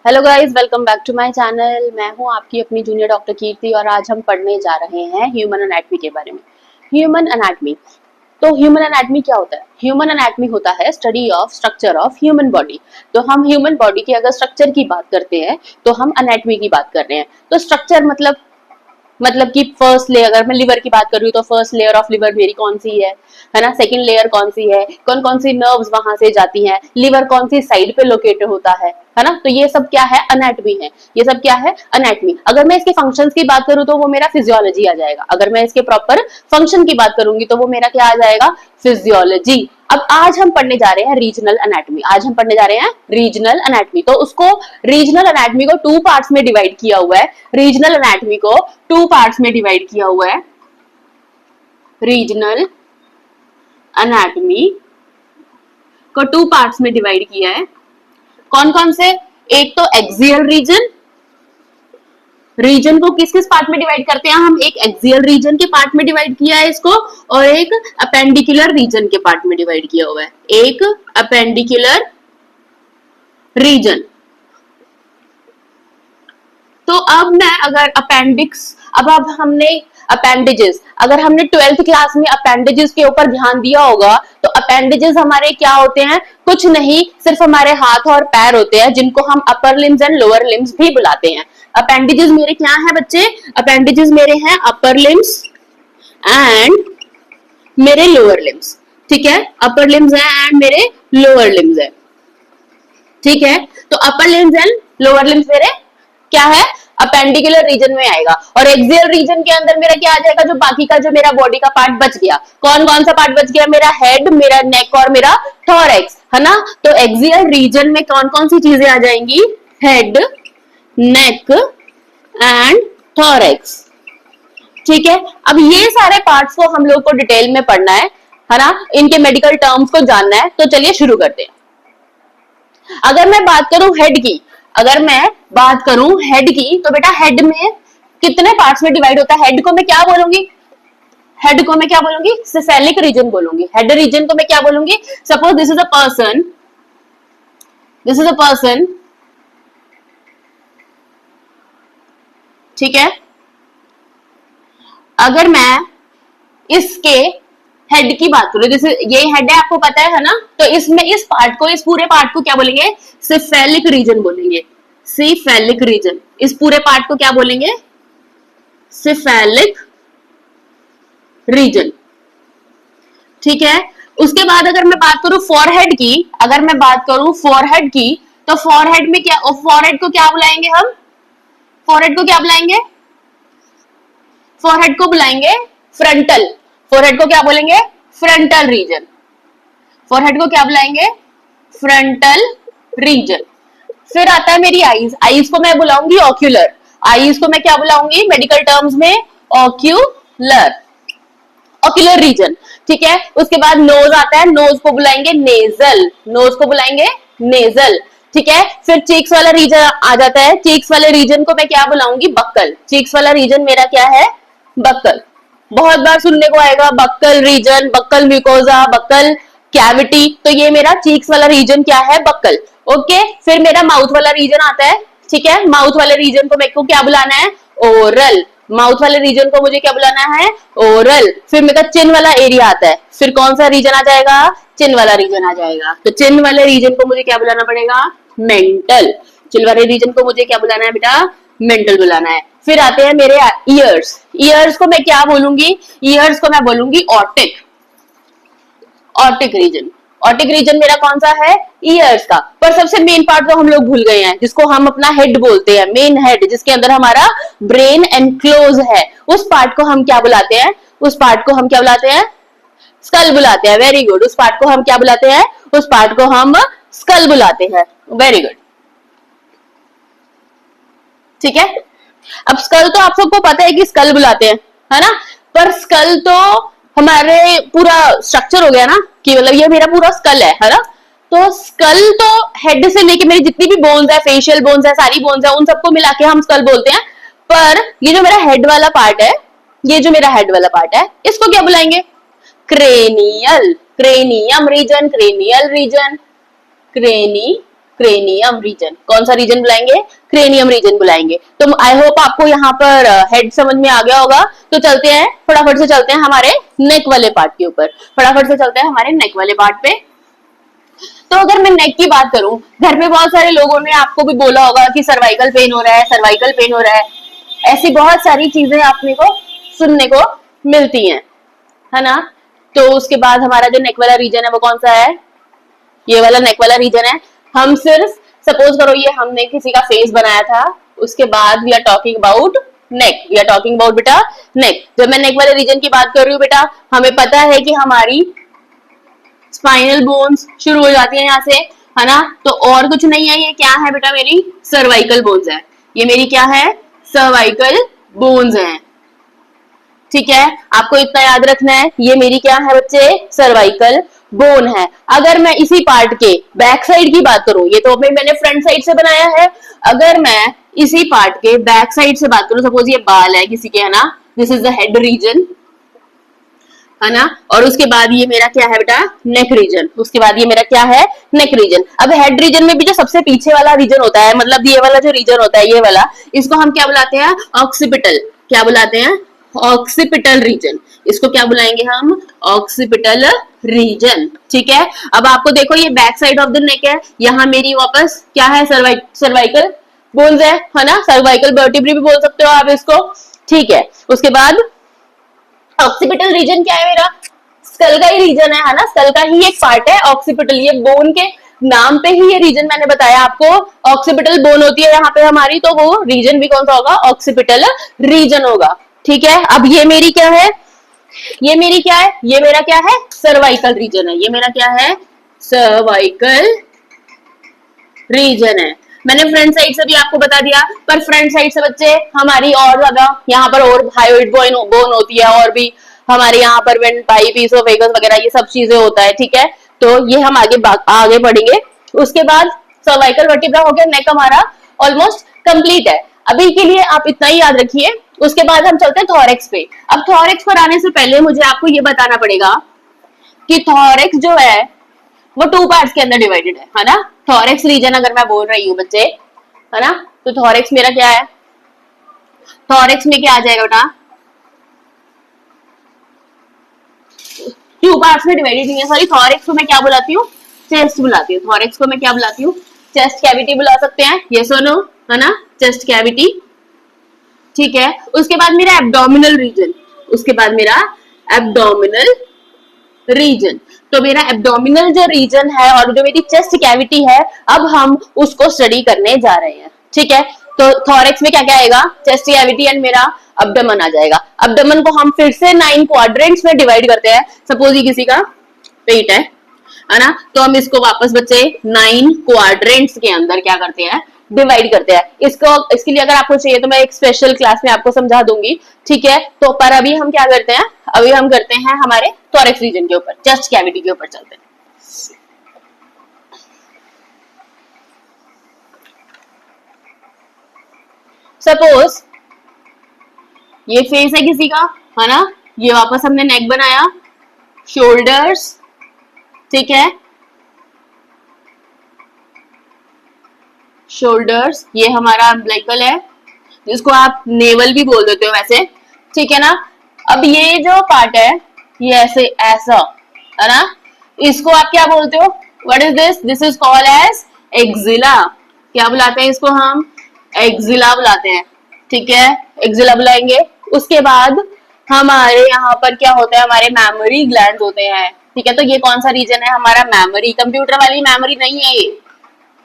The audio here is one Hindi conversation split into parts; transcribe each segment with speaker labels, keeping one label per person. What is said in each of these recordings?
Speaker 1: Hello guys, welcome back to my channel. मैं हूं आपकी अपनी जूनियर डॉक्टर कीर्ति और आज हम पढ़ने जा रहे हैं ह्यूमन एनाटॉमी के बारे में। Human anatomy. तो ह्यूमन एनाटॉमी क्या होता है? ह्यूमन एनाटॉमी होता है study of structure of human body. तो हम ह्यूमन बॉडी की अगर स्ट्रक्चर की बात करते हैं तो हम एनाटॉमी की बात कर रहे हैं। तो स्ट्रक्चर मतलब कि फर्स्ट लेयर, अगर मैं लिवर की बात कर रही हूँ तो फर्स्ट लेयर ऑफ लिवर मेरी कौन सी है ना। सेकंड लेयर कौन सी है, कौन कौन सी नर्व्स वहां से जाती हैं, लिवर कौन सी साइड पे लोकेटेड होता है ना। तो ये सब क्या है? एनाटॉमी है। ये सब क्या है? एनाटॉमी। अगर मैं इसके फंक्शंस की बात करूँ तो वो मेरा फिजियोलॉजी आ जाएगा। अगर मैं इसके प्रॉपर फंक्शन की बात करूंगी तो वो मेरा क्या आ जाएगा? फिजियोलॉजी। अब आज हम पढ़ने जा रहे हैं रीजनल एनाटॉमी। आज हम पढ़ने जा रहे हैं रीजनल एनाटॉमी। तो उसको रीजनल एनाटॉमी को टू पार्ट्स में डिवाइड किया हुआ है। रीजनल एनाटॉमी को टू पार्ट्स में डिवाइड किया हुआ है। रीजनल एनाटॉमी को टू पार्ट्स में डिवाइड किया है। कौन कौन से? एक तो एक्सियल रीजन। रीजन को किस किस पार्ट में डिवाइड करते हैं हम? एक एक्सियल रीजन के पार्ट में डिवाइड किया है इसको, और एक अपेंडिकुलर रीजन के पार्ट में डिवाइड किया हुआ है। एक अपेंडिकुलर रीजन। तो अब मैं अगर अपेंडिक्स, अब हमने अपेंडेजेस, अगर हमने 12th क्लास में अपेंडेजेस के ऊपर ध्यान दिया होगा तो अपेंडेजेस हमारे क्या होते हैं? कुछ नहीं, सिर्फ हमारे हाथ और पैर होते हैं, जिनको हम upper limbs and lower limbs भी बुलाते हैं। अपेंडेजेस मेरे क्या है बच्चे? अपेंडेजेस मेरे हैं अपर लिम्स एंड मेरे लोअर लिम्स। ठीक है, अपर लिम्स है एंड मेरे लोअर लिम्स है। ठीक है, तो upper limbs and lower limbs मेरे क्या है? अपेंडिकुलर रीजन में आएगा। और एक्सियल रीजन के अंदर मेरा क्या आ जाएगा? जो बाकी का जो मेरा बॉडी का पार्ट बच गया। कौन कौन सा पार्ट बच गया? मेरा हेड, मेरा नेक और मेरा थोरैक्स, है ना। तो एक्सियल रीजन में कौन कौन सी चीजें आ जाएंगी? Head, neck and thorax. ठीक है, अब ये सारे पार्ट्स को हम लोग को डिटेल में पढ़ना है ना। इनके मेडिकल टर्म्स को जानना है। तो चलिए शुरू करते हैं। अगर मैं बात करूं हेड की, अगर मैं बात करूं हेड की, तो बेटा हेड में कितने पार्ट्स में डिवाइड होता है? हेड को मैं क्या बोलूंगी? हेड को मैं क्या बोलूंगी? सिफेलिक रीजन बोलूंगी। हेड रीजन को मैं क्या बोलूंगी? Suppose this is a person, this is a person. ठीक है, अगर मैं इसके हेड की बात करूं, जैसे ये हेड है, आपको पता है ना। तो इसमें इस पार्ट को, इस पूरे पार्ट को क्या बोलेंगे? सिफेलिक रीजन बोलेंगे। Cephalic region. इस पूरे पार्ट को क्या बोलेंगे? Cephalic region. ठीक है, उसके बाद अगर मैं बात करूं फॉरहेड की, अगर मैं बात करूं फॉरहेड की, तो फॉरहेड में क्या, फॉरहेड को क्या बुलाएंगे हम? फॉरहेड को क्या बुलाएंगे? फॉरहेड को बुलाएंगे फ्रंटल। फॉरहेड को क्या बोलेंगे? Frontal reason. फॉरहेड को क्या बुलाएंगे? Frontal region. फिर आता है मेरी आईज। आईज को मैं बुलाऊंगी ऑक्यूलर। आईज को मैं क्या बुलाऊंगी मेडिकल टर्म्स में? Ocular, ocular region. ठीक है, उसके बाद नोज आता है। नोज को बुलाएंगे नेजल। नोज को बुलाएंगे नेजल। ठीक है, फिर चीक्स वाला रीजन आ जाता है। चीक्स वाले रीजन को मैं क्या बुलाऊंगी? बक्कल। चीक्स वाला रीजन मेरा क्या है? बक्कल। बहुत बार सुनने को आएगा buccal region, buccal mucosa, buccal cavity. तो ये मेरा चीक्स वाला रीजन क्या है? बक्कल। ओके, फिर मेरा माउथ वाला रीजन आता है। ठीक है, माउथ वाले रीजन को मेरे को क्या बुलाना है? ओरल। माउथ वाले रीजन को मुझे क्या बुलाना है? ओरल। फिर मेरा चिन वाला एरिया आता है। फिर कौन सा रीजन आ जाएगा? चिन वाला रीजन आ जाएगा। तो चिन वाले रीजन को मुझे क्या बुलाना पड़ेगा? मेंटल। चिन वाले रीजन को मुझे क्या बुलाना है बेटा? मेंटल बुलाना है। फिर आते हैं मेरे ईयर्स। ईयर्स को मैं क्या बोलूंगी? ईयर्स को मैं बोलूंगी otic. Otic region. Otic region मेरा कौन सा है? ईयर्स का। पर सबसे मेन पार्ट तो हम लोग भूल गए हैं, जिसको हम अपना हेड बोलते हैं, मेन हेड, जिसके अंदर हमारा ब्रेन एनक्लोज है। उस पार्ट को हम क्या बुलाते हैं? उस पार्ट को हम क्या बुलाते हैं? स्कल बुलाते हैं। Very good. उस पार्ट को हम क्या बुलाते हैं? उस पार्ट को हम स्कल बुलाते हैं। Very good. ठीक है, अब स्कल तो आप सबको पता है कि स्कल बुलाते हैं, है ना। पर स्कल तो हमारे पूरा स्ट्रक्चर हो गया ना, कि मतलब ये मेरा पूरा स्कल है ना। तो स्कल तो हेड से लेके मेरी जितनी भी बोन्स है, फेशियल बोन्स है, सारी बोन्स है, उन सबको मिला के हम स्कल बोलते हैं। पर ये जो मेरा हेड वाला पार्ट है, ये जो मेरा हेड वाला पार्ट है, इसको क्या बुलाएंगे? Cranial. Cranium region, cranial region, क्रेनी क्रेनियम रीजन। कौन सा रीजन बुलाएंगे? क्रेनियम रीजन बुलाएंगे। तो आई होप आपको यहाँ पर हेड समझ में आ गया होगा। तो चलते हैं, फटाफट से चलते हैं हमारे नेक वाले पार्ट के ऊपर, फटाफट से चलते हैं हमारे नेक वाले पार्ट पे। तो अगर मैं नेक की बात करूं, घर में बहुत सारे लोगों ने आपको भी बोला होगा कि सर्वाइकल पेन हो रहा है, सर्वाइकल पेन हो रहा है, ऐसी बहुत सारी चीजें आपने को सुनने को मिलती हैं, है ना। तो उसके बाद हमारा जो नेक वाला रीजन है वो कौन सा है? ये वाला नेक वाला रीजन है। हम सिर्फ सपोज करो ये हमने किसी का फेस बनाया था, उसके बाद we are talking about neck, we are talking about बेटा नेक। जब मैं नेक वाले रीजन की बात कर रही हूँ बेटा, हमें पता है कि हमारी स्पाइनल बोन्स शुरू हो जाती है यहाँ से, है ना। तो और कुछ नहीं है, ये क्या है बेटा? मेरी सर्वाइकल बोन्स है। ये मेरी क्या है? सर्वाइकल बोन्स है। ठीक है, आपको इतना याद रखना है, ये मेरी क्या है बच्चे? सर्वाइकल बोन है। अगर मैं इसी पार्ट के बैक साइड की बात करूं, ये तो मैंने फ्रंट साइड से बनाया है, अगर मैं इसी पार्ट के बैक साइड से बात करूं, सपोज ये बाल है किसी के, है ना, this is the head region, है ना। और उसके बाद ये मेरा क्या है बेटा? Neck region. उसके बाद ये मेरा क्या है? Neck region. अब हेड रीजन में भी जो सबसे पीछे वाला रीजन होता है, मतलब ये वाला जो रीजन होता है, ये वाला, इसको हम क्या बुलाते हैं? ऑक्सीपिटल। क्या बुलाते हैं? Occipital region. इसको क्या बुलाएंगे हम? Occipital region. ठीक है, अब आपको देखो ये back side of the neck है, यहाँ मेरी वापस क्या है? सर्वाइकल बोन्स है ना। सर्वाइकल वर्टिब्रे भी बोल सकते हो आप इसको। ठीक है, उसके बाद ऑक्सीपिटल रीजन क्या है मेरा? स्कल का ही रीजन है ना, स्कल का ही एक पार्ट है ऑक्सीपिटल। ये बोन के नाम पे ही ये रीजन मैंने बताया आपको, ऑक्सीपिटल बोन होती है यहाँ पे हमारी, तो वो रीजन भी कौन सा होगा? ऑक्सीपिटल रीजन होगा। ठीक है, अब ये मेरी क्या है? ये मेरी क्या है? ये मेरा क्या है? सर्वाइकल रीजन है। ये मेरा क्या है? सर्वाइकल रीजन है। मैंने फ्रंट साइड से भी आपको बता दिया, पर फ्रंट साइड से बच्चे हमारी और ज्यादा यहाँ पर और हाइड बोन होती है, और भी हमारे यहाँ पर वेंटाई पीसोफेगस वगैरह ये सब चीजें होता है। ठीक है, तो ये हम आगे बढ़ेंगे। उसके बाद सर्वाइकल वर्टिब्रा हो गया, नेक हमारा ऑलमोस्ट कंप्लीट है। अभी के लिए आप इतना ही याद रखिए। उसके बाद हम चलते हैं थॉरेक्स पे। अब थॉरेक्स पर आने से पहले मुझे आपको ये बताना पड़ेगा कि थॉरेक्स जो है वो 2 पार्ट्स के अंदर डिवाइडेड है ना। थॉरेक्स रीजन अगर मैं बोल रही हूँ बच्चे, है ना, तो थॉरेक्स मेरा क्या है? थॉरेक्स में क्या आ जाएगा बेटा? 2 पार्ट्स में डिवाइडेड नहीं है, सॉरी। थॉरेक्स को मैं क्या बुलाती हूँ? चेस्ट बुलाती हूँ। थॉरेक्स को मैं क्या बुलाती हूँ? चेस्ट कैविटी बुला सकते हैं, यस और नो, है ना, चेस्ट कैविटी। ठीक है, उसके बाद मेरा एब्डोमिनल रीजन, उसके बाद मेरा एब्डोमिनल रीजन। तो मेरा एब्डोमिनल जो रीजन है और जो मेरी चेस्ट कैविटी है, अब हम उसको स्टडी करने जा रहे हैं। ठीक है, तो थॉरेक्स में क्या क्या आएगा? चेस्ट कैविटी एंड मेरा अब्डोमेन आ जाएगा। अब्डोमेन को हम फिर से 9 क्वाड्रेंट्स में डिवाइड करते हैं। सपोज ये किसी का पेट है ना, तो हम इसको वापस बच्चे 9 क्वाड्रेंट्स के अंदर क्या करते हैं? डिवाइड करते हैं। इसके लिए अगर आपको चाहिए तो मैं एक स्पेशल क्लास में आपको समझा दूंगी। ठीक है, तो पर अभी हम क्या करते हैं? अभी हम करते हैं हमारे थॉरेक्स रीजन के ऊपर, चेस्ट कैविटी के ऊपर चलते हैं। सपोज ये फेस है किसी का, है ना, ये वापस हमने नेक बनाया, शोल्डर्स, ठीक है, शोल्डर्स, ये हमारा अम्बिलिकल है, जिसको आप नेवल भी बोल देते हो वैसे। ठीक है ना। अब ये जो पार्ट है, ये ऐसे ऐसा, है ना, इसको आप क्या बोलते हो? What is this? This is called as axilla. क्या बुलाते हैं इसको हम? एक्सिला बुलाते हैं। ठीक है, एक्सिला बुलाएंगे। उसके बाद हमारे यहाँ पर क्या होता है? हमारे मैमरी ग्लैंड होते हैं। ठीक है, तो ये कौन सा रीजन है? हमारा मैमरी। कंप्यूटर वाली मैमरी नहीं है ये।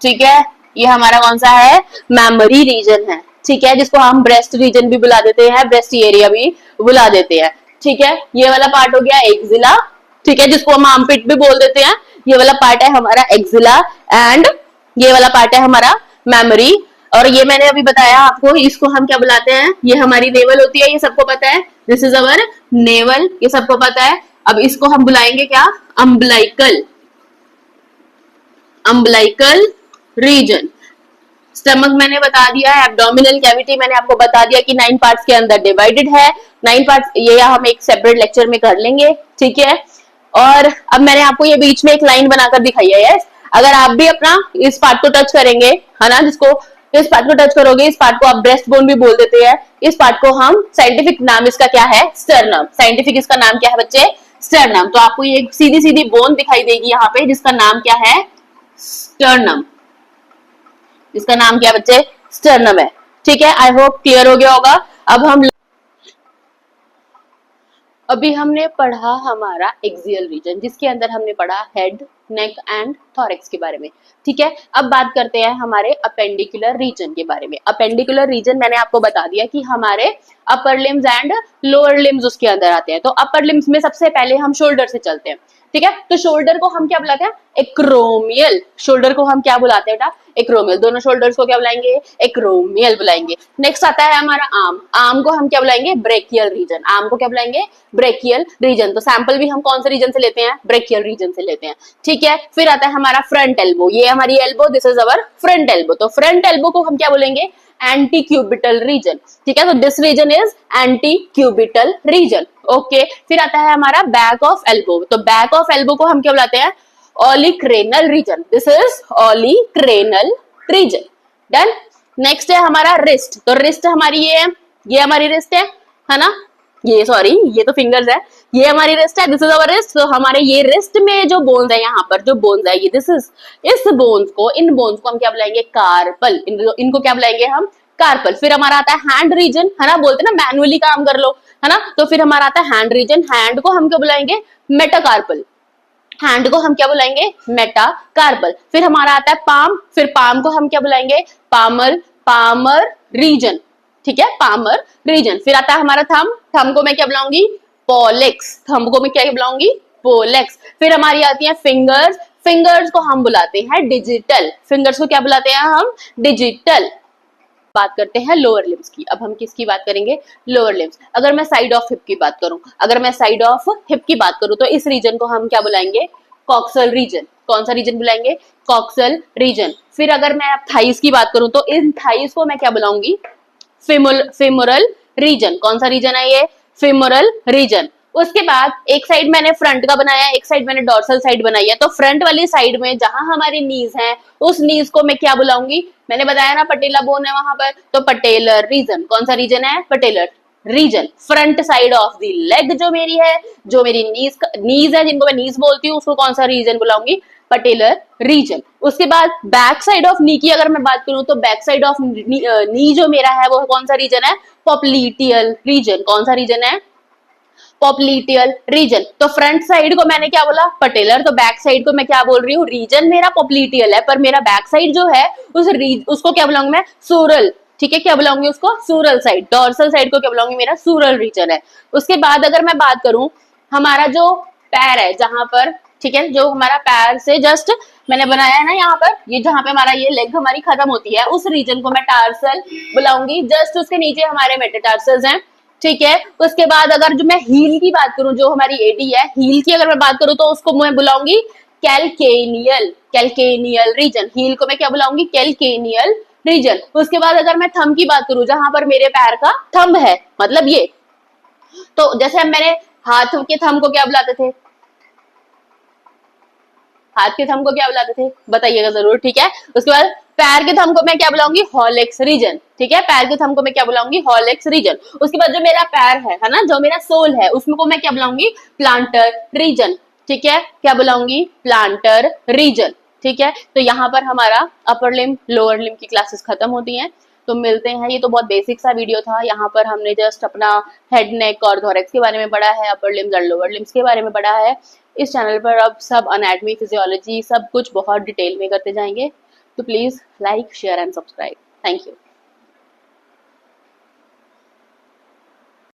Speaker 1: ठीक है, ये हमारा कौन सा है? मैमरी रीजन है। ठीक है, जिसको हम ब्रेस्ट रीजन भी बुला देते हैं, ब्रेस्ट एरिया भी बुला देते हैं। ठीक है, ये वाला पार्ट हो गया एक्सिला। ठीक है, जिसको हम आर्मपिट भी बोल देते हैं। ये वाला पार्ट है हमारा एक्सिला एंड ये वाला पार्ट है हमारा मैमरी। और ये मैंने अभी बताया आपको, इसको हम क्या बुलाते हैं? ये हमारी नेवल होती है, ये सबको पता है। दिस इज अवर नेवल, ये सबको पता है। अब इसको हम बुलाएंगे क्या? Umbilical, umbilical reason. स्टमक मैंने बता दिया है, एब्डोमिनल कैविटी मैंने आपको बता दिया कि 9 पार्ट्स के अंदर डिवाइडेड है। 9 पार्ट्स ये हम एक सेपरेट लेक्चर में कर लेंगे। ठीक है, और अब मैंने आपको ये बीच में एक लाइन बनाकर दिखाई है। यस, अगर आप भी अपना इस पार्ट को टच करेंगे, है ना, जिसको इस पार्ट को टच करोगे, इस पार्ट को आप ब्रेस्ट बोन भी बोल देते हैं, इस पार्ट को हम साइंटिफिक नाम इसका क्या है, स्टर्नम। साइंटिफिक इसका नाम क्या है बच्चे, स्टर्नम। तो आपको ये सीधी सीधी बोन दिखाई देगी यहाँ पे, जिसका नाम क्या है, स्टर्नम। इसका नाम क्या बच्चे, स्टर्नम है। ठीक है, आई होप क्लियर हो गया होगा। अभी हमने पढ़ा हमारा एक्सियल रीजन, जिसके अंदर हमने पढ़ा हेड, नेक एंड थॉरेक्स के बारे में। ठीक है, अब बात करते हैं हमारे अपेंडिकुलर रीजन के बारे में। अपेंडिकुलर रीजन मैंने आपको बता दिया कि हमारे upper limbs and lower limbs उसके अंदर आते हैं। तो अपर लिम्स में सबसे पहले हम शोल्डर से चलते हैं। ठीक है, तो शोल्डर को हम क्या बुलाते हैं, एक्रोमियल। शोल्डर को हम क्या बुलाते हैं बेटा, एक्रोमियल। दोनों शोल्डर्स को क्या बुलाएंगे, एक्रोमियल बुलाएंगे। नेक्स्ट आता है हमारा आर्म। आर्म को हम क्या बुलाएंगे, ब्रेकियल रीजन। आर्म को क्या बुलाएंगे, ब्रेकियल रीजन। तो सैंपल भी हम कौन से रीजन से लेते हैं, ब्रेकियल रीजन से लेते हैं। ठीक है, फिर आता है हमारा फ्रंट एल्बो। ये हमारी elbow, this is our front elbow. तो फ्रंट एल्बो को हम क्या बोलेंगे, एंटी क्यूबिटल रीजन। ठीक है, तो this region is antecubital region. Okay, फिर आता है हमारा बैक ऑफ एल्बो। तो बैक ऑफ एल्बो को हम क्या बुलाते हैं, olecranal region. This is olecranal region. Done. Next है हमारा रिस्ट। तो रिस्ट हमारी ये हमारी रिस्ट है ना, ये सॉरी ये तो फिंगर्स है, ये हमारी रिस्ट है, दिस इज अवर रिस्ट। तो हमारे ये रिस्ट में जो बोन्स है, यहाँ पर जो बोन्स है, ये दिस इज, इस बोन्स को, इन बोन्स को हम क्या बुलाएंगे, कार्पल। इनको क्या बुलाएंगे हम, कार्पल। फिर हमारा आता है हैंड रीजन, है ना, बोलते हैं ना मैनुअली काम कर लो, है ना। तो फिर हमारा आता है हैंड रीजन। हैंड को हम क्या बुलाएंगे, मेटाकार्पल। हैंड को हम क्या बुलाएंगे, मेटाकार्पल। फिर हमारा आता है पाम। फिर पाम को हम क्या बुलाएंगे, पामर, पामर रीजन। ठीक है, पामर रीजन। फिर आता है हमारा थंब। थंब को मैं क्या बुलाऊंगी, पोलेक्स। थंब को मैं क्या बुलाऊंगी, पोलेक्स। फिर हमारी आती है फिंगर्स। फिंगर्स को हम बुलाते हैं डिजिटल। फिंगर्स को क्या बुलाते हैं हम, डिजिटल। बात करते हैं लोअर लिम्स की। अब हम किसकी बात करेंगे, लोअर लिम्स। अगर मैं साइड ऑफ हिप की बात करूं, अगर मैं साइड ऑफ हिप की बात करूं, तो इस रीजन को हम क्या बुलाएंगे, कॉक्सल रीजन। कौन सा रीजन बुलाएंगे, कॉक्सल रीजन। फिर अगर मैं थाइस की बात करूं, तो इन थाइस को मैं क्या बुलाऊंगी, फेमोरल रीजन। कौन सा रीजन है ये, फेमोरल रीजन। उसके बाद एक साइड मैंने फ्रंट का बनाया, एक साइड मैंने डॉर्सल साइड बनाई है। तो फ्रंट वाली साइड में जहां हमारी नीज है, उस नीज को मैं क्या बुलाऊंगी, मैंने बताया ना पटेला बोन है वहां पर, तो पटेलर रीजन। कौन सा रीजन है, patellar region. Front side of the leg जो मेरी है, जो मेरी नीज है, जिनको मैं नीज बोलती हूँ, उसको कौन सा रीजन बुलाऊंगी, पटेलर रीजन। उसके बाद बैक साइड ऑफ नी की अगर मैं बात करूं, तो बैक साइड ऑफ नी जो मेरा है, वो कौन सा रीजन है, पॉप्लीटियल रीजन। कौन सा रीजन है, पॉप्लीटियल रीजन। तो फ्रंट साइड को मैंने क्या बोला, पटेलर। तो बैक साइड को मैं क्या बोल रही हूँ, रीजन मेरा पॉप्लीटियल है, पर मेरा बैक साइड जो है उसको क्या बुलाऊंगी मैं, सूरल। ठीक है, क्या बुलाऊंगी उसको, सूरल साइड। डॉर्सल साइड को क्या बुलाऊंगी, मेरा सूरल रीजन है। उसके बाद अगर मैं बात करूं, हमारा जो पैर है जहां पर, ठीक है, जो हमारा पैर से जस्ट मैंने बनाया है ना यहाँ पर, ये जहां पे हमारा ये लेग हमारी खत्म होती है, उस रीजन को मैं टार्सल बुलाऊंगी। जस्ट उसके नीचे हमारे मेटाटार्सल्स हैं। ठीक है, उसके बाद अगर जो मैं हील की बात करूं, जो हमारी एडी है, हील की अगर मैं बात करूं, तो उसको मैं बुलाऊंगी कैलकेनियल, कैलकेनियल रीजन। हील को मैं क्या बुलाऊंगी, कैलकेनियल रीजन। उसके बाद अगर मैं थंब की बात करूं, जहां पर मेरे पैर का थंब है, मतलब ये, तो जैसे मैंने हाथ के थंब को क्या बुलाते थे, हाथ के थंब को क्या बुलाते थे, बताइएगा जरूर। ठीक है, उसके बाद पैर के थंब को मैं क्या बुलाऊंगी, हॉलेक्स रीजन। ठीक है, पैर के थंब को मैं क्या बुलाऊंगी, हॉलेक्स रीजन। उसके बाद जो मेरा पैर है ना, जो मेरा सोल है, उसमें को मैं क्या बुलाऊंगी, प्लांटर रीजन। ठीक है, क्या बुलाऊंगी, प्लांटर रीजन। ठीक है, तो यहाँ पर हमारा अपर लिम लोअर लिम की क्लासेस खत्म होती हैं। तो मिलते हैं, ये तो बहुत बेसिक सा वीडियो था। यहाँ पर हमने जस्ट अपना हेड, नेक और थोरेक्स के बारे में पढ़ा है, अपर लिम्स और लोअर लिम्स के बारे में पढ़ा है। इस चैनल पर अब सब अनैटमी, फिजियोलॉजी सब कुछ बहुत डिटेल में करते जाएंगे। तो please like, share and subscribe. Thank you.